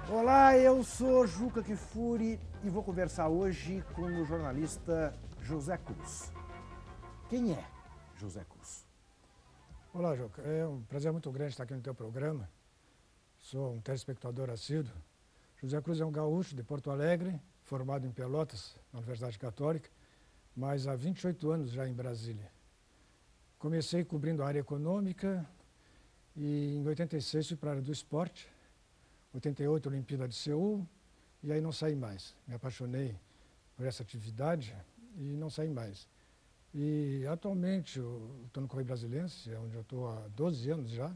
Olá, eu sou Juca Kfouri e vou conversar hoje com o jornalista José Cruz. Quem é José Cruz? Olá, Juca. É um prazer muito grande estar aqui no teu programa. Sou um telespectador assíduo. José Cruz é um gaúcho de Porto Alegre, formado em Pelotas, na Universidade Católica, mas há 28 anos já em Brasília. Comecei cobrindo a área econômica e em 86 fui para a área do esporte. 88, Olimpíada de Seul, e aí não saí mais. Me apaixonei por essa atividade e não saí mais. E atualmente eu estou no Correio Brasiliense, onde eu estou há 12 anos já,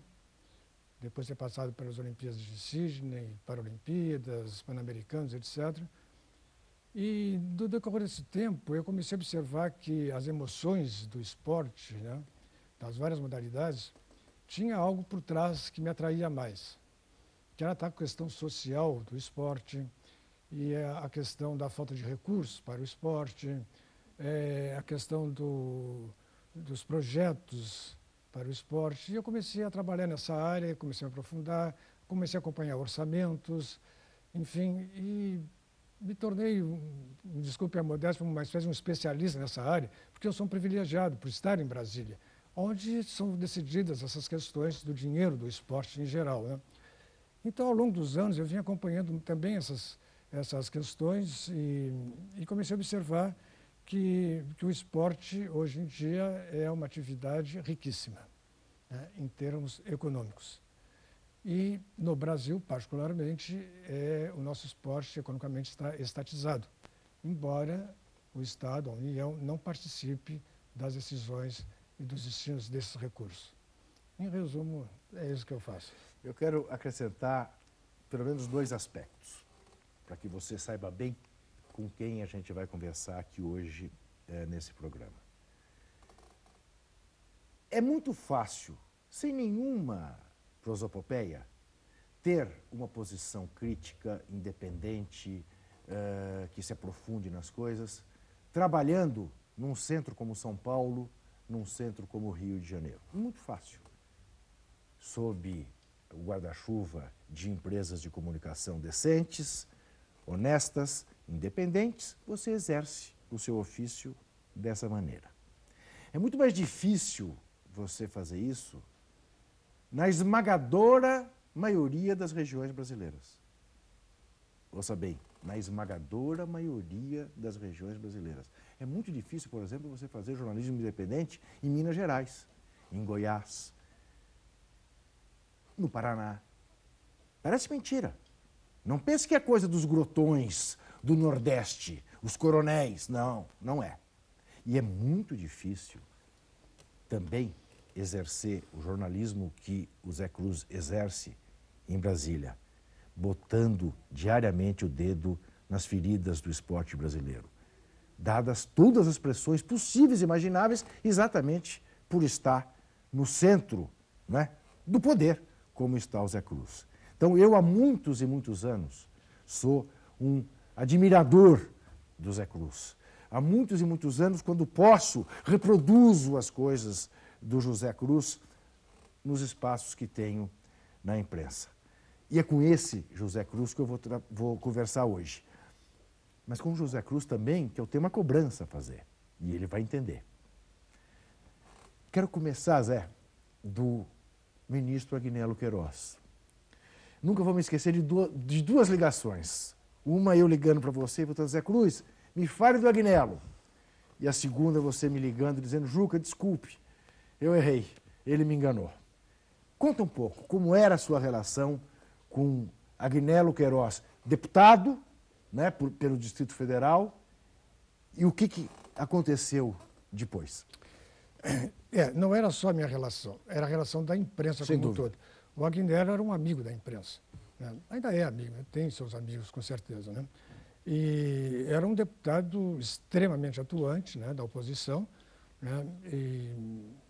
depois de ter passado pelas Olimpíadas de Sydney, Paralimpíadas, Pan-Americanos, etc. E do decorrer desse tempo eu comecei a observar que as emoções do esporte, né, das várias modalidades, tinha algo por trás que me atraía mais. Que era a questão social do esporte e a questão da falta de recursos para o esporte, a questão dos projetos para o esporte. E eu comecei a trabalhar nessa área, comecei a me aprofundar, comecei a acompanhar orçamentos, enfim, e me tornei, desculpe a modéstia, uma espécie de um especialista nessa área, porque eu sou um privilegiado por estar em Brasília, onde são decididas essas questões do dinheiro do esporte em geral, né? Então, ao longo dos anos, eu vim acompanhando também essas questões e comecei a observar que o esporte, hoje em dia, é uma atividade riquíssima, né, em termos econômicos. E, no Brasil, particularmente, o nosso esporte economicamente está estatizado, embora o Estado, a União, não participe das decisões e dos destinos desses recursos. Em resumo, é isso que eu faço. Eu quero acrescentar pelo menos dois aspectos, para que você saiba bem com quem a gente vai conversar aqui hoje nesse programa. É muito fácil, sem nenhuma prosopopeia, ter uma posição crítica, independente, que se aprofunde nas coisas, trabalhando num centro como São Paulo, num centro como o Rio de Janeiro. Muito fácil. Sob o guarda-chuva de empresas de comunicação decentes, honestas, independentes, você exerce o seu ofício dessa maneira. É muito mais difícil você fazer isso na esmagadora maioria das regiões brasileiras. Ouça bem, na esmagadora maioria das regiões brasileiras. É muito difícil, por exemplo, você fazer jornalismo independente em Minas Gerais, em Goiás, no Paraná. Parece mentira. Não pense que é coisa dos grotões do Nordeste, os coronéis. Não, não é. E é muito difícil também exercer o jornalismo que o Zé Cruz exerce em Brasília, botando diariamente o dedo nas feridas do esporte brasileiro, dadas todas as pressões possíveis e imagináveis, exatamente por estar no centro, né, do poder, como está o Zé Cruz. Então, eu há muitos e muitos anos sou um admirador do Zé Cruz. Há muitos e muitos anos, quando posso, reproduzo as coisas do José Cruz nos espaços que tenho na imprensa. E é com esse José Cruz que eu vou conversar hoje. Mas com o José Cruz também, que eu tenho uma cobrança a fazer. E ele vai entender. Quero começar, Zé, do ministro Agnello Queiroz. Nunca vou me esquecer de duas ligações. Uma eu ligando para você e falando, Zé Cruz, me fale do Agnello. E a segunda você me ligando dizendo, Juca, desculpe, eu errei, ele me enganou. Conta um pouco como era a sua relação com Agnello Queiroz, deputado, né, pelo Distrito Federal, e o que aconteceu depois. Não era só a minha relação, era a relação da imprensa como um todo. O Agnello era um amigo da imprensa, né? Ainda é amigo, né? Tem seus amigos, com certeza, né? E era um deputado extremamente atuante, né, da oposição, né, e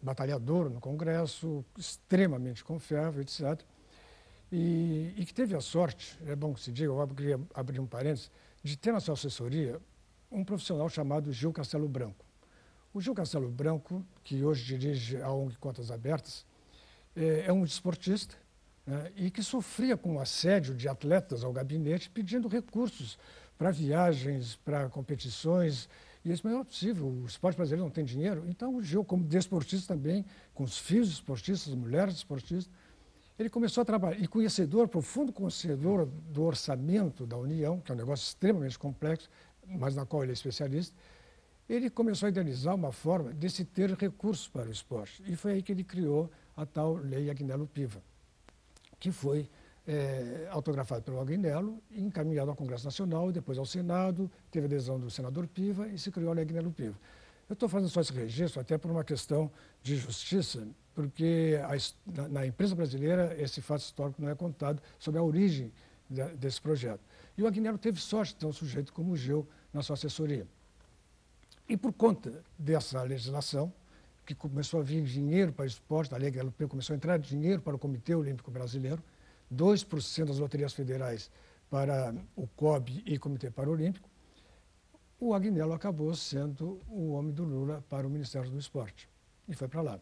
batalhador no Congresso, extremamente confiável, etc. E que teve a sorte, é bom que se diga, eu queria abrir um parênteses, de ter na sua assessoria um profissional chamado Gil Castelo Branco. O Gil Castelo Branco, que hoje dirige a ONG Contas Abertas, é um desportista, né, e que sofria com o assédio de atletas ao gabinete pedindo recursos para viagens, para competições. E isso não é possível, o esporte brasileiro não tem dinheiro. Então, o Gil, como desportista também, com os filhos esportistas, mulheres esportistas, ele começou a trabalhar. E profundo conhecedor do orçamento da União, que é um negócio extremamente complexo, mas na qual ele é especialista, ele começou a idealizar uma forma de se ter recursos para o esporte. E foi aí que ele criou a tal Lei Agnello Piva, que foi autografado pelo Agnello, encaminhado ao Congresso Nacional e depois ao Senado, teve adesão do senador Piva e se criou a Lei Agnello Piva. Eu estou fazendo só esse registro até por uma questão de justiça, porque na imprensa brasileira esse fato histórico não é contado sobre a origem desse projeto. E o Agnello teve sorte de ter um sujeito como o Gil na sua assessoria. E por conta dessa legislação, que começou a vir dinheiro para o esporte, a Lei Agnello Piva começou a entrar dinheiro para o Comitê Olímpico Brasileiro, 2% das loterias federais para o COB e Comitê Paralímpico, o Agnello acabou sendo o homem do Lula para o Ministério do Esporte. E foi para lá.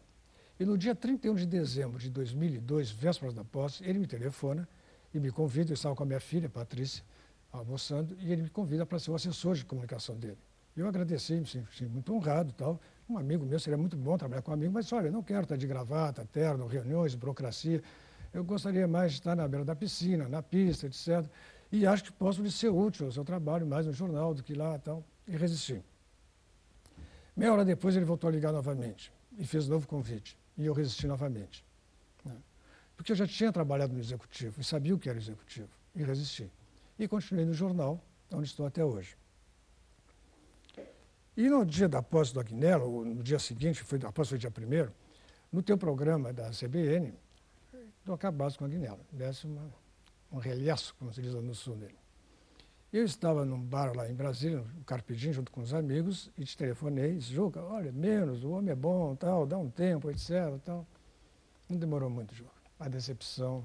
E no dia 31 de dezembro de 2002, vésperas da posse, ele me telefona e me convida, eu estava com a minha filha, Patrícia, almoçando, e ele me convida para ser o assessor de comunicação dele. Eu agradeci, me senti muito honrado, tal. Um amigo meu, seria muito bom trabalhar com um amigo, mas olha, eu não quero estar de gravata, terno, reuniões, burocracia. Eu gostaria mais de estar na beira da piscina, na pista, etc. E acho que posso lhe ser útil ao seu trabalho, mais no jornal do que lá e tal. E resisti. Meia hora depois ele voltou a ligar novamente e fez um novo convite. E eu resisti novamente. Porque eu já tinha trabalhado no Executivo e sabia o que era o Executivo. E resisti. E continuei no jornal, onde estou até hoje. E no dia da posse do Agnello, no dia seguinte, a posse foi dia 1º, no teu programa da CBN, tocar básico com o Agnello. Desse um relhaço, como se diz lá no sul dele. Eu estava num bar lá em Brasília, no Carpidinho, junto com os amigos, e te telefonei, disse, Juca, olha, menos, o homem é bom, tal, dá um tempo, etc. Tal. Não demorou muito, Juca. A decepção,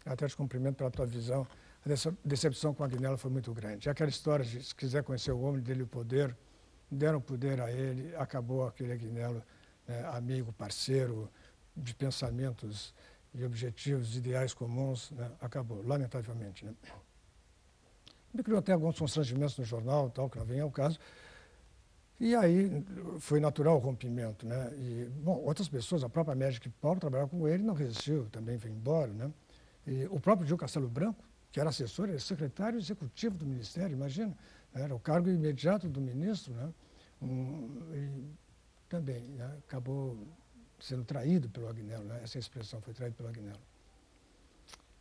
até te cumprimento pela tua visão, a decepção com o Agnello foi muito grande. E aquela história de, se quiser conhecer o homem, dele o poder, deram poder a ele, acabou aquele Agnello, né, amigo, parceiro, de pensamentos e objetivos, ideais comuns, né, acabou, lamentavelmente. Né? Me criou até alguns constrangimentos no jornal, tal, que não vem ao caso. E aí foi natural o rompimento. Né? E, bom, outras pessoas, a própria Magic Paulo, trabalhava com ele, não resistiu, também veio embora. Né? E o próprio Gil Castelo Branco, que era assessor, era secretário executivo do Ministério, imagina, era o cargo imediato do ministro, né? E também, né, acabou sendo traído pelo Agnello, né? Essa expressão foi traído pelo Agnello.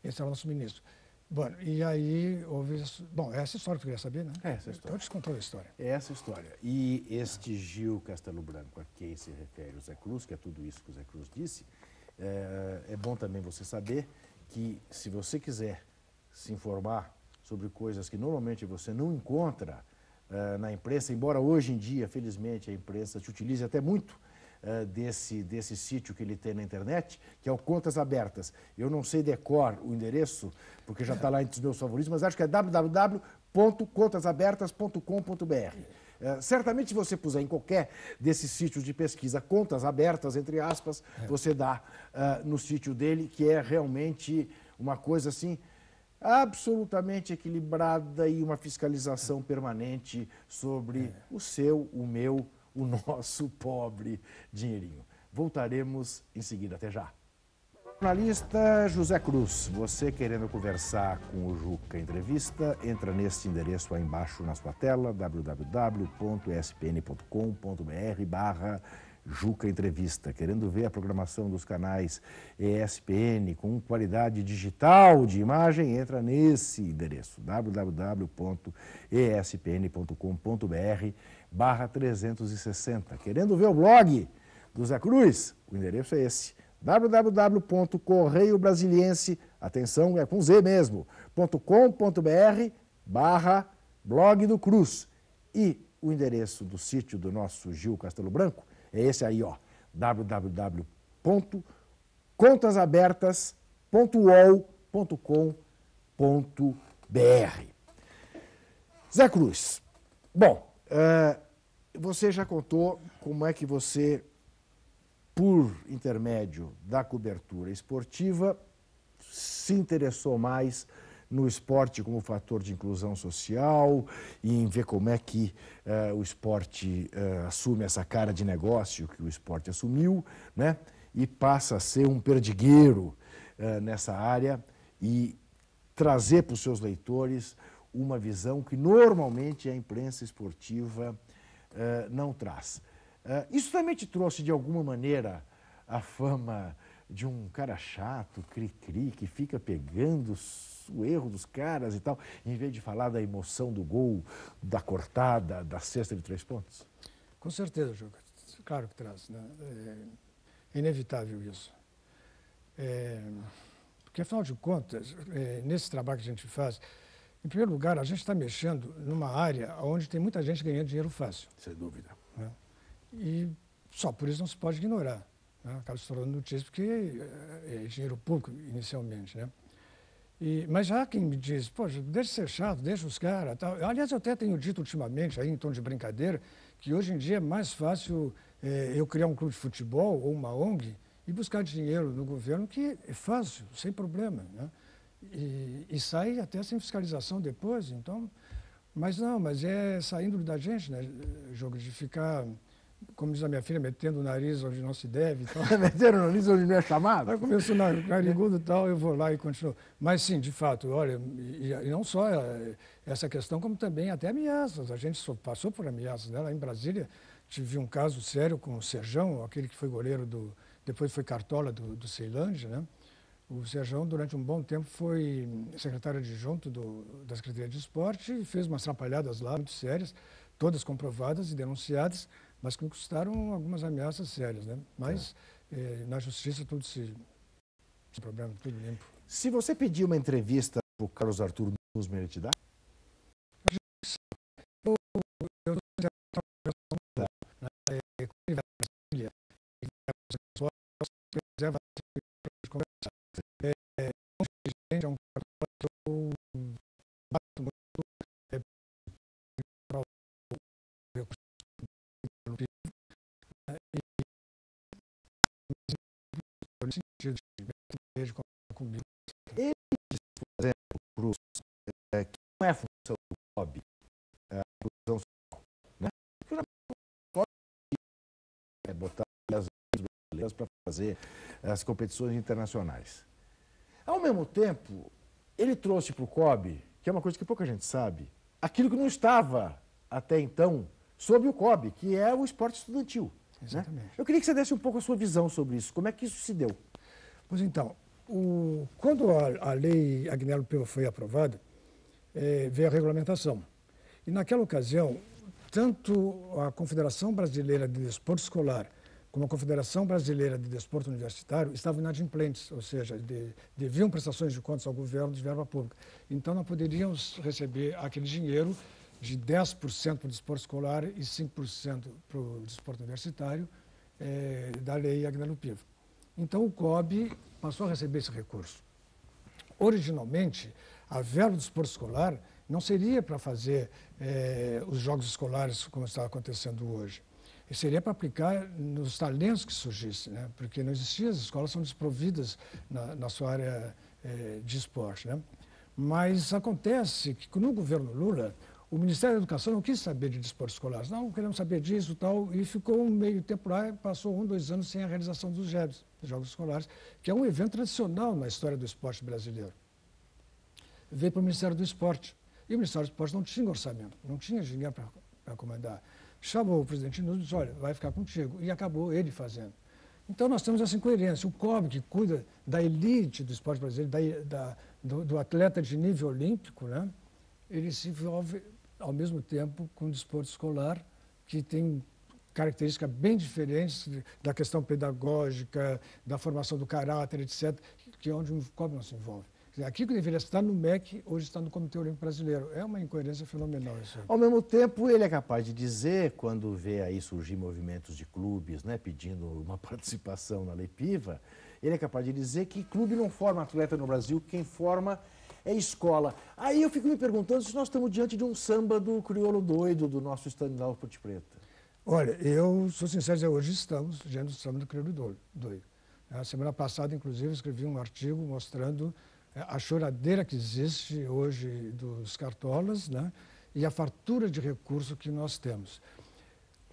Esse era o nosso ministro. Bom, e aí houve... Bom, essa história que eu queria saber, né? Essa história. Então, eu te contou a história. Essa história. E este Gil Castelo Branco a quem se refere o Zé Cruz, que é tudo isso que o Zé Cruz disse, é bom também você saber que, se você quiser se informar sobre coisas que normalmente você não encontra na imprensa, embora hoje em dia, felizmente, a imprensa te utilize até muito desse sítio que ele tem na internet, que é o Contas Abertas. Eu não sei decor o endereço, porque já está lá entre os meus favoritos, mas acho que é www.contasabertas.com.br. Certamente, se você puser em qualquer desses sítios de pesquisa Contas Abertas, entre aspas, você dá no sítio dele, que é realmente uma coisa assim absolutamente equilibrada e uma fiscalização permanente sobre o seu, o meu, o nosso pobre dinheirinho. Voltaremos em seguida. Até já. Jornalista José Cruz, você querendo conversar com o Juca Entrevista, entra nesse endereço aí embaixo na sua tela, www.espn.com.br/Juca Entrevista. Querendo ver a programação dos canais ESPN com qualidade digital de imagem, entra nesse endereço, www.espn.com.br/360. Querendo ver o blog do Zé Cruz, o endereço é esse, www.correiobrasiliense, atenção, é com Z mesmo, .com.br/blog do Cruz. E o endereço do sítio do nosso Gil Castelo Branco é esse aí, ó, www.contasabertas.uol.com.br. Zé Cruz, bom, você já contou como é que você, por intermédio da cobertura esportiva, se interessou mais no esporte como fator de inclusão social e em ver como é que o esporte assume essa cara de negócio que o esporte assumiu, né? E passa a ser um perdigueiro nessa área e trazer para os seus leitores uma visão que normalmente a imprensa esportiva não traz. Isso também te trouxe, de alguma maneira, a fama de um cara chato, cri-cri, que fica pegando o erro dos caras e tal, em vez de falar da emoção do gol, da cortada, da cesta de 3 pontos? Com certeza, Juca. Claro que traz, né? É inevitável isso. Porque, afinal de contas, nesse trabalho que a gente faz, em primeiro lugar, a gente está mexendo numa área onde tem muita gente ganhando dinheiro fácil. Sem dúvida. Né? E só por isso não se pode ignorar. Né? Acaba se tornando notícia porque é dinheiro público, inicialmente. Né? Mas já há quem me diz, poxa, deixa de ser chato, deixa os caras. Tal. Aliás, eu até tenho dito ultimamente, aí, em tom de brincadeira, que hoje em dia é mais fácil eu criar um clube de futebol ou uma ONG e buscar dinheiro no governo, que é fácil, sem problema. Né? E sai até sem fiscalização depois. Então, mas é saindo da gente, né? Jogo de ficar, como diz a minha filha, metendo o nariz onde não se deve. Metendo o nariz onde não é chamado? Aí começou narigudo e tal, eu vou lá e continuo. Mas sim, de fato, olha, e não só essa questão, como também até ameaças. A gente passou por ameaças, né? Lá em Brasília tive um caso sério com o Serjão, aquele que foi goleiro depois foi cartola do Ceilândia, né? O Serjão, durante um bom tempo, foi secretário adjunto da Secretaria de Esporte e fez umas atrapalhadas lá muito sérias, todas comprovadas e denunciadas, mas que me custaram algumas ameaças sérias, né? Mas na justiça tudo sem problema, tudo limpo. Se você pedir uma entrevista para o Carlos Arthur Nussmer, ele te dá? É um cara que eu bato muito para o no sentido de comigo. Ele diz, por exemplo, Cruz, que não é função do hobby, a inclusão social, né? Porque o hobby é botar as brasileiras para fazer as competições internacionais. Ao mesmo tempo, ele trouxe para o COB, que é uma coisa que pouca gente sabe, aquilo que não estava até então sob o COB, que é o esporte estudantil. Exatamente. Né? Eu queria que você desse um pouco a sua visão sobre isso. Como é que isso se deu? Pois então, quando a lei Agnello Piva foi aprovada, veio a regulamentação. E naquela ocasião, tanto a Confederação Brasileira de Desporto Escolar como a Confederação Brasileira de Desporto Universitário estavam inadimplentes, ou seja, deviam prestações de contas ao governo de verba pública. Então, não poderíamos receber aquele dinheiro de 10% para o desporto escolar e 5% para o desporto universitário da lei Agnello Piva. Então, o COB passou a receber esse recurso. Originalmente, a verba do desporto escolar não seria para fazer os jogos escolares como está acontecendo hoje. E seria para aplicar nos talentos que surgissem, né? Porque não existia, as escolas são desprovidas na sua área de esporte. Né? Mas acontece que no governo Lula, o Ministério da Educação não quis saber de desporto escolar. Não queremos saber disso e tal, e ficou um meio tempo lá, passou 1, 2 anos sem a realização dos JEBs, dos Jogos Escolares, que é um evento tradicional na história do esporte brasileiro. Veio para o Ministério do Esporte, e o Ministério do Esporte não tinha orçamento, não tinha dinheiro para comandar. Chamou o presidente Nunes e disse, olha, vai ficar contigo. E acabou ele fazendo. Então, nós temos essa incoerência. O COB, que cuida da elite do esporte brasileiro, do atleta de nível olímpico, né? Ele se envolve, ao mesmo tempo, com o desporto escolar, que tem características bem diferentes da questão pedagógica, da formação do caráter, etc., que é onde o COB não se envolve. Aqui que deveria estar no MEC, hoje está no Comitê Olímpico Brasileiro. É uma incoerência fenomenal isso. Ao mesmo tempo, ele é capaz de dizer, quando vê aí surgir movimentos de clubes, né, pedindo uma participação na Lei Piva, ele é capaz de dizer que clube não forma atleta no Brasil, quem forma é escola. Aí eu fico me perguntando se nós estamos diante de um samba do crioulo doido, do nosso Stanislaw Ponte Preta. Olha, eu sou sincero, hoje estamos diante do samba do crioulo doido. A semana passada, inclusive, escrevi um artigo mostrando a choradeira que existe hoje dos cartolas, né, e a fartura de recursos que nós temos.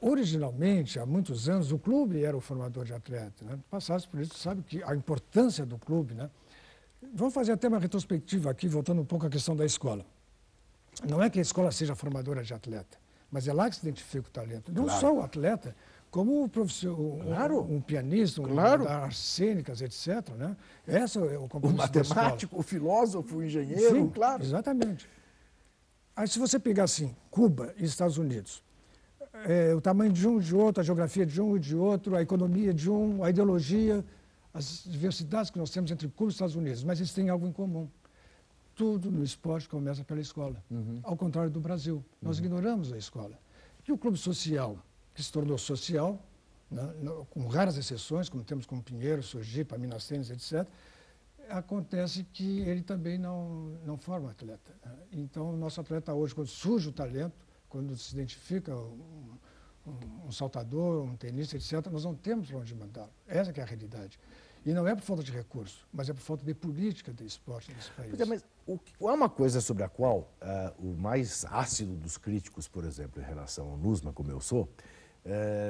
Originalmente, há muitos anos, o clube era o formador de atleta. Né? Passados por isso, sabe que a importância do clube. Né? Vamos fazer até uma retrospectiva aqui, voltando um pouco à questão da escola. Não é que a escola seja formadora de atleta, mas é lá que se identifica o talento. Não Claro. só o atleta, como o professor, Claro. um pianista, Claro. da arcênicas, etc. Né? Esse é o compromisso O matemático, o filósofo, o engenheiro, Sim, claro. Exatamente. Aí, se você pegar assim, Cuba e Estados Unidos, o tamanho de um e de outro, a geografia de um e de outro, a economia de um, a ideologia, as diversidades que nós temos entre Cuba e Estados Unidos, mas eles têm algo em comum. Tudo no esporte começa pela escola. Ao contrário do Brasil, nós ignoramos a escola. E o clube social, que se tornou social, né, com raras exceções, como temos com Pinheiros, Sergipe, Minas Tênis, etc., acontece que ele também não forma atleta. Então, o nosso atleta hoje, quando surge o talento, quando se identifica um saltador, um tenista, etc., nós não temos para onde mandá-lo. Essa que é a realidade. E não é por falta de recurso, mas é por falta de política de esporte nesse país. Mas há uma coisa sobre a qual o mais ácido dos críticos, por exemplo, em relação ao Nussmann, como eu sou,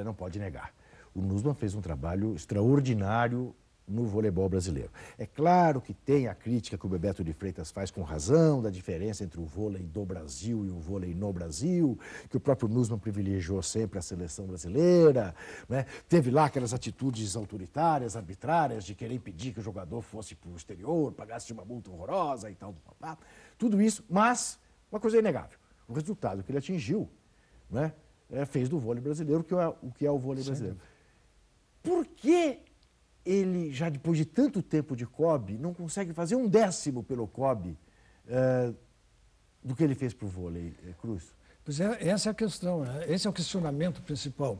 não pode negar. O Nussmann fez um trabalho extraordinário no voleibol brasileiro. É claro que tem a crítica que o Bebeto de Freitas faz com razão da diferença entre o vôlei do Brasil e o vôlei no Brasil, que o próprio Nussmann privilegiou sempre a seleção brasileira, né? Teve lá aquelas atitudes autoritárias, arbitrárias, de querer impedir que o jogador fosse para o exterior, pagasse uma multa horrorosa e tal, tudo isso, mas uma coisa é inegável, o resultado que ele atingiu, né, fez do vôlei brasileiro o que é o vôlei brasileiro. Por que ele, já depois de tanto tempo de COB, não consegue fazer 1/10 pelo COB do que ele fez para o vôlei, Cruz? Pois é, essa é a questão, né? Esse é o questionamento principal.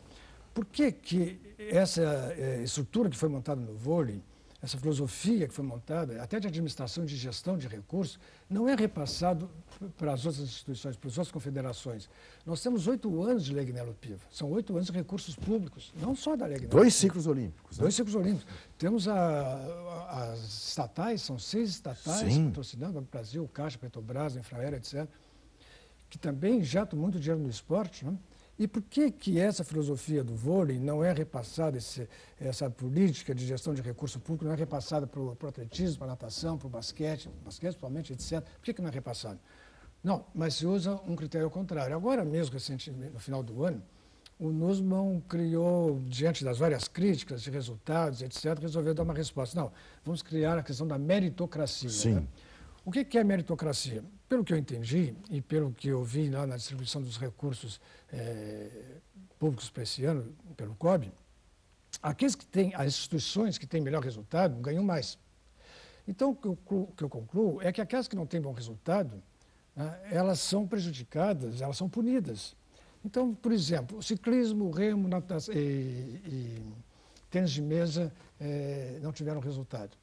Por que essa estrutura que foi montada no vôlei, essa filosofia que foi montada, até de administração e de gestão de recursos, não é repassado para as outras instituições, para as outras confederações? Nós temos 8 anos de Lei Guiné-Lupiva. São 8 anos de recursos públicos, não só da Lei Guiné-Lupiva. 2 ciclos olímpicos. Né? 2 ciclos olímpicos. Temos as estatais, são 6 estatais patrocinando o Brasil, Caixa, Petrobras, Infraero, etc., que também injetam muito dinheiro no esporte, né? E por que essa filosofia do vôlei não é repassada, essa política de gestão de recurso público não é repassada para o atletismo, para a natação, para o basquete principalmente, etc. Por que não é repassado? Não, mas se usa um critério ao contrário. Agora mesmo, recentemente, no final do ano, o Nussmann criou, diante das várias críticas de resultados, etc., resolveu dar uma resposta. Não, vamos criar a questão da meritocracia. Sim. Né? O que é meritocracia? Pelo que eu entendi e pelo que eu vi lá na distribuição dos recursos públicos para esse ano, pelo COB, as instituições que têm melhor resultado ganham mais. Então, o que eu concluo é que aquelas que não têm bom resultado, né, elas são prejudicadas, elas são punidas. Então, por exemplo, o ciclismo, remo, natação e tênis de mesa não tiveram resultado.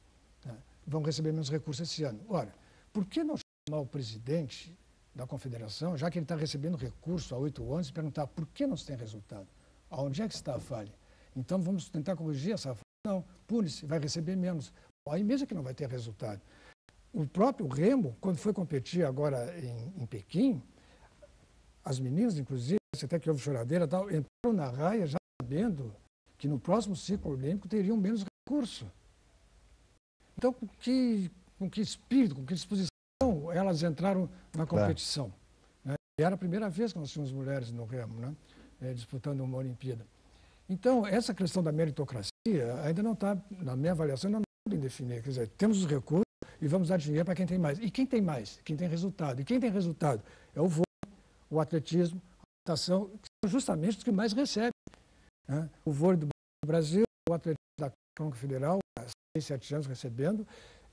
Né? Vão receber menos recursos esse ano. Ora, por que não chamar o presidente da confederação, já que ele está recebendo recurso há 8 anos, e perguntar por que não se tem resultado? Aonde é que está a falha? Então, vamos tentar corrigir essa falha. Não, pune-se, vai receber menos. Aí mesmo que não vai ter resultado. O próprio remo, quando foi competir agora em Pequim, as meninas, inclusive, até que houve choradeira, tal, entraram na raia já sabendo que no próximo ciclo olímpico teriam menos recurso. Então, com que espírito, com que disposição elas entraram na competição? Né? E era a primeira vez que nós tínhamos mulheres no remo, né? Disputando uma Olimpíada. Então, essa questão da meritocracia ainda não está, na minha avaliação, não está bem definida. Quer dizer, temos os recursos e vamos dar dinheiro para quem tem mais. E quem tem mais? Quem tem resultado. E quem tem resultado? É o vôlei, o atletismo, a natação, que são justamente os que mais recebem. Né? O vôlei do Brasil, o atletismo da Câmara Federal, há 6, 7 anos recebendo.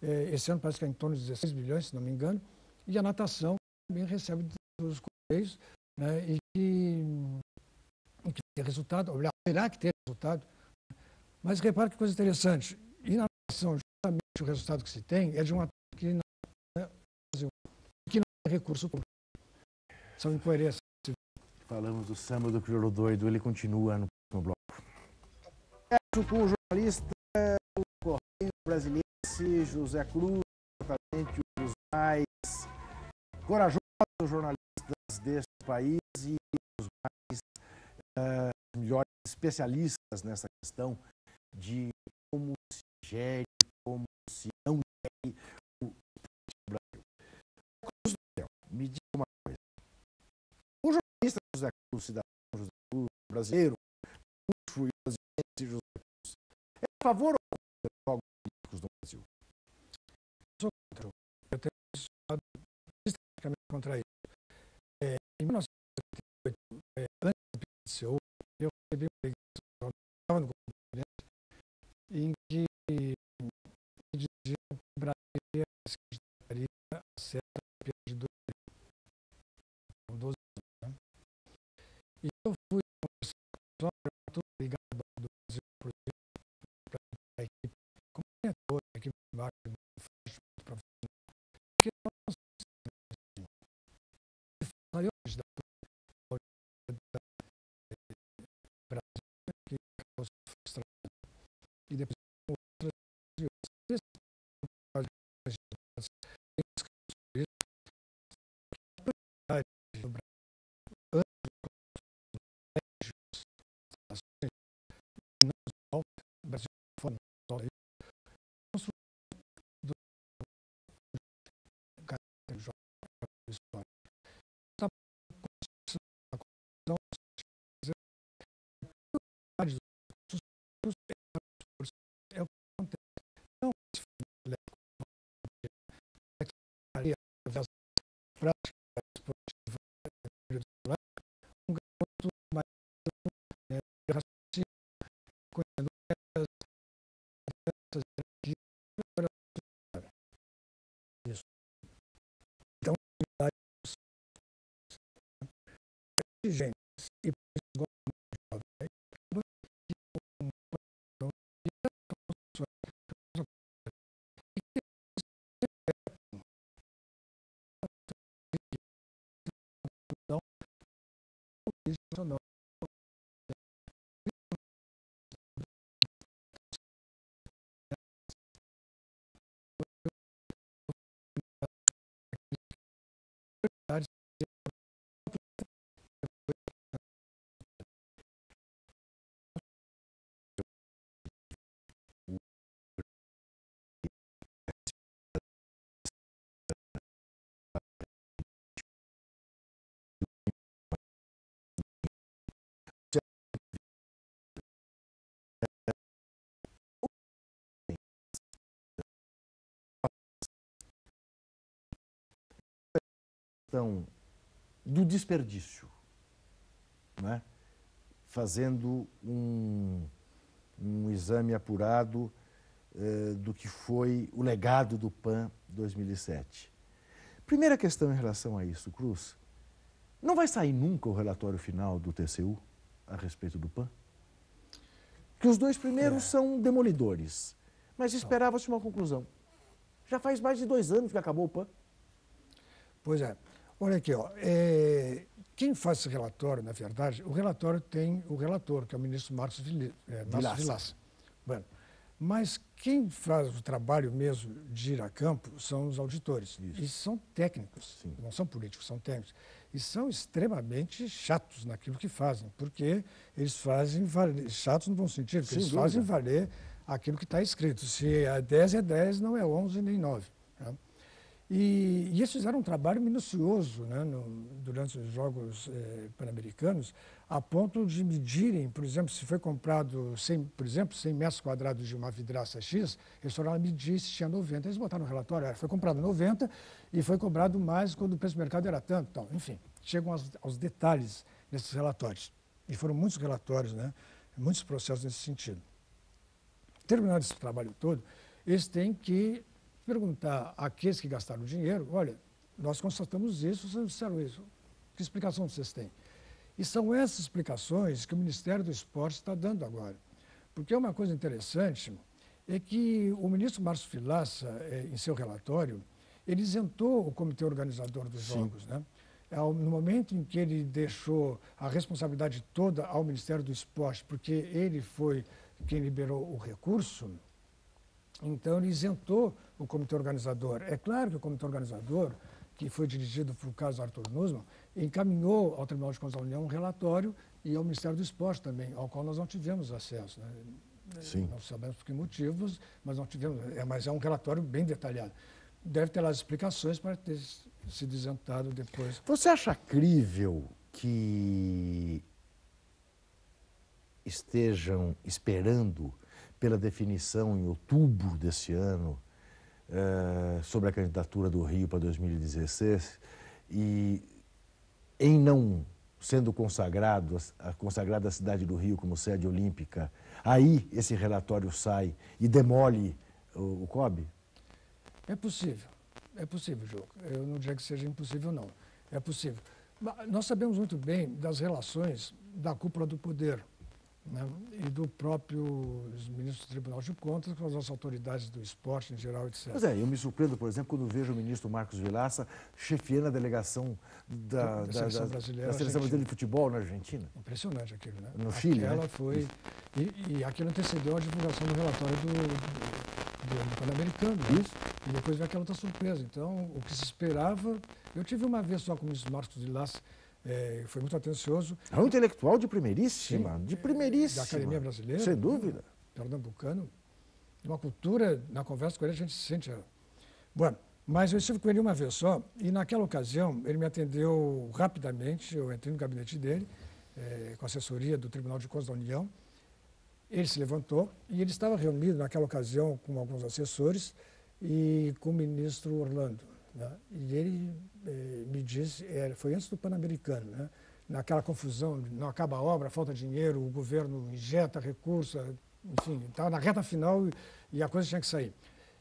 Esse ano parece que é em torno de 16 bilhões, se não me engano. E a natação também recebe dos Correios, né? E que tem resultado, ou terá que ter resultado. Mas repare que coisa interessante. E na natação, justamente o resultado que se tem é de um atleta que não tem recurso público. São incoerências. Falamos do samba do crioulo doido, ele continua no próximo bloco. Com o jornalista brasileiro, José Cruz, certamente um dos mais corajosos jornalistas deste país e os mais melhores especialistas nessa questão de como se gere, como se não gere o Brasil. Cruz do céu, me diga uma coisa. O jornalista José Cruz, cidadão José Cruz, brasileiro, e José Cruz, é a favor ou contra os jogos políticos no Brasil? Sou contra. Eu tenho estado sistematicamente contra isso. Em 1978, antes do PCO, eu recebi uma ligação, estava no Congress, em que me diziam que o Brasil ia se candidatar a ser de 12 anos. Né? E eu fui conversar com tudo ligado do Brasil, por exemplo, para a equipe, como diretor, a equipe de marketing, muito profissional, porque nós maiores da Brasil que causa frustração e depois outras é o que acontece. Não se prática esportiva um garoto mais raciocínio, conhecendo isso. Então, gente, e não. Do desperdício, né? Fazendo um exame apurado do que foi o legado do PAN 2007. Primeira questão em relação a isso, Cruz, não vai sair nunca o relatório final do TCU a respeito do PAN? Porque os dois primeiros são demolidores, mas esperava-se uma conclusão. Já faz mais de 2 anos que acabou o PAN. Pois é. Olha aqui, ó, quem faz esse relatório, na verdade, o relatório tem o relator, que é o ministro Márcio Villaça. Bueno, mas quem faz o trabalho mesmo de ir a campo são os auditores. Isso. E são técnicos, sim, não são políticos, são técnicos. E são extremamente chatos naquilo que fazem, porque eles fazem valer, chatos no bom sentido, porque eles fazem valer aquilo que está escrito. Se é 10 é 10, não é 11 nem 9. Né? E eles fizeram um trabalho minucioso, né, durante os Jogos Pan-Americanos, a ponto de medirem, por exemplo, se foi comprado 100 metros quadrados de uma vidraça X, eles foram lá medir se tinha 90. Eles botaram no relatório, foi comprado 90 e foi cobrado mais quando o preço do mercado era tanto. Então, enfim, chegam aos detalhes nesses relatórios. E foram muitos relatórios, né, muitos processos nesse sentido. Terminado esse trabalho todo, eles têm que perguntar àqueles que gastaram dinheiro, olha, nós constatamos isso, vocês disseram isso, que explicação vocês têm? E são essas explicações que o Ministério do Esporte está dando agora. Porque uma coisa interessante é que o ministro Márcio Villaça, em seu relatório, ele isentou o comitê organizador dos Jogos, né? No momento em que ele deixou a responsabilidade toda ao Ministério do Esporte, porque ele foi quem liberou o recurso, Então, ele isentou o comitê organizador. É claro que o comitê organizador, que foi dirigido por caso Arthur Nussmann, encaminhou ao Tribunal de Contas da União um relatório e ao Ministério do Esporte também, ao qual nós não tivemos acesso, né? Sim. Não sabemos por que motivos, mas não tivemos. Mas é um relatório bem detalhado. Deve ter lá as explicações para ter sido isentado depois. Você acha crível que estejam esperando pela definição em outubro desse ano sobre a candidatura do Rio para 2016 e em não sendo consagrada a cidade do Rio como sede olímpica, aí esse relatório sai e demole o COB? É possível, Diogo. Eu não diria que seja impossível, não. É possível. Nós sabemos muito bem das relações da cúpula do poder, né, e do próprio ministro do Tribunal de Contas com as autoridades do esporte em geral, etc. Pois é, eu me surpreendo, por exemplo, quando vejo o ministro Marcos Vilaça chefiando a delegação da Seleção Brasileira de Futebol na Argentina. Impressionante aquilo, né? No Chile, Aquela né? foi... E aquilo antecedeu a divulgação do relatório do Pan-Americano. Né? E depois veio aquela outra surpresa. Então, o que se esperava... Eu tive uma vez só com o ministro Marcos Vilaça, foi muito atencioso. É um intelectual de primeiríssima, Sim, de primeiríssima. Da Academia Brasileira. Sem dúvida. Pernambucano. Uma cultura, na conversa com ele, a gente se sente... Bom, mas eu estive com ele uma vez só, e naquela ocasião ele me atendeu rapidamente, eu entrei no gabinete dele, com a assessoria do Tribunal de Contas da União. Ele se levantou e ele estava reunido naquela ocasião com alguns assessores e com o ministro Orlando. Né? E ele me disse, foi antes do Pan-Americano, né? Naquela confusão, não acaba a obra, falta dinheiro, o governo injeta recursos, enfim, estava na reta final e a coisa tinha que sair.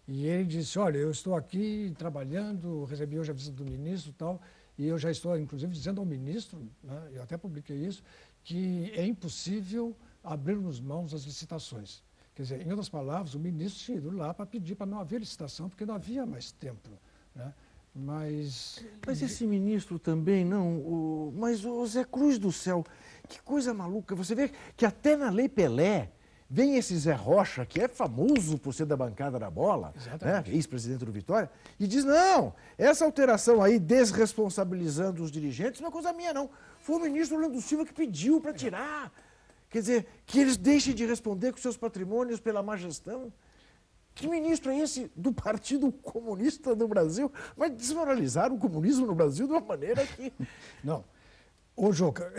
E ele disse, olha, eu estou aqui trabalhando, recebi hoje a visita do ministro e tal, e eu já estou, inclusive, dizendo ao ministro, né, eu até publiquei isso, que é impossível abrirmos mãos às licitações. Quer dizer, em outras palavras, o ministro tinha ido lá para pedir para não haver licitação, porque não havia mais tempo. Né? Mas esse ministro também, não. Mas o Zé Cruz do céu, que coisa maluca. Você vê que até na Lei Pelé vem esse Zé Rocha, que é famoso por ser da bancada da bola, né, ex-presidente do Vitória, e diz, não, essa alteração aí, desresponsabilizando os dirigentes, não é coisa minha, não. Foi o ministro Orlando Silva que pediu para tirar. Quer dizer, que eles deixem de responder com seus patrimônios pela má gestão. Que ministro é esse do Partido Comunista do Brasil? Vai desmoralizar o comunismo no Brasil de uma maneira que... Não. Ô, Joca,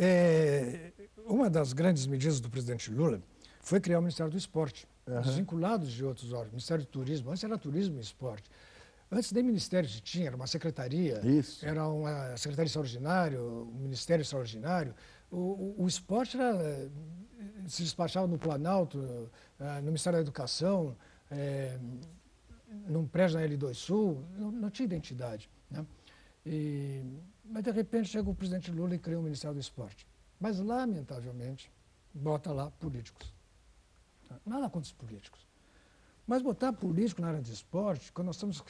uma das grandes medidas do presidente Lula foi criar o Ministério do Esporte, desvinculados de outros órgãos. Ministério do Turismo, antes era Turismo e Esporte. Antes nem ministério se tinha, era uma secretaria. Isso. Era uma secretaria extraordinária, um ministério extraordinário. O esporte se despachava no Planalto, no Ministério da Educação, num prédio na L2 Sul, não tinha identidade. Né? Mas, de repente, chega o presidente Lula e cria o Ministério do Esporte. Mas, lamentavelmente, bota lá políticos. Nada contra os políticos. Mas botar político na área de esporte, quando nós temos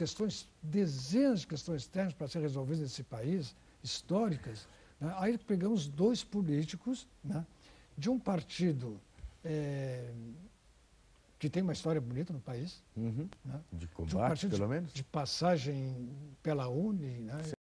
dezenas de questões técnicas para serem resolvidas nesse país, históricas, né? Aí pegamos dois políticos, né, de um partido que tem uma história bonita no país, né, de combate, pelo menos, de passagem pela UNE, né,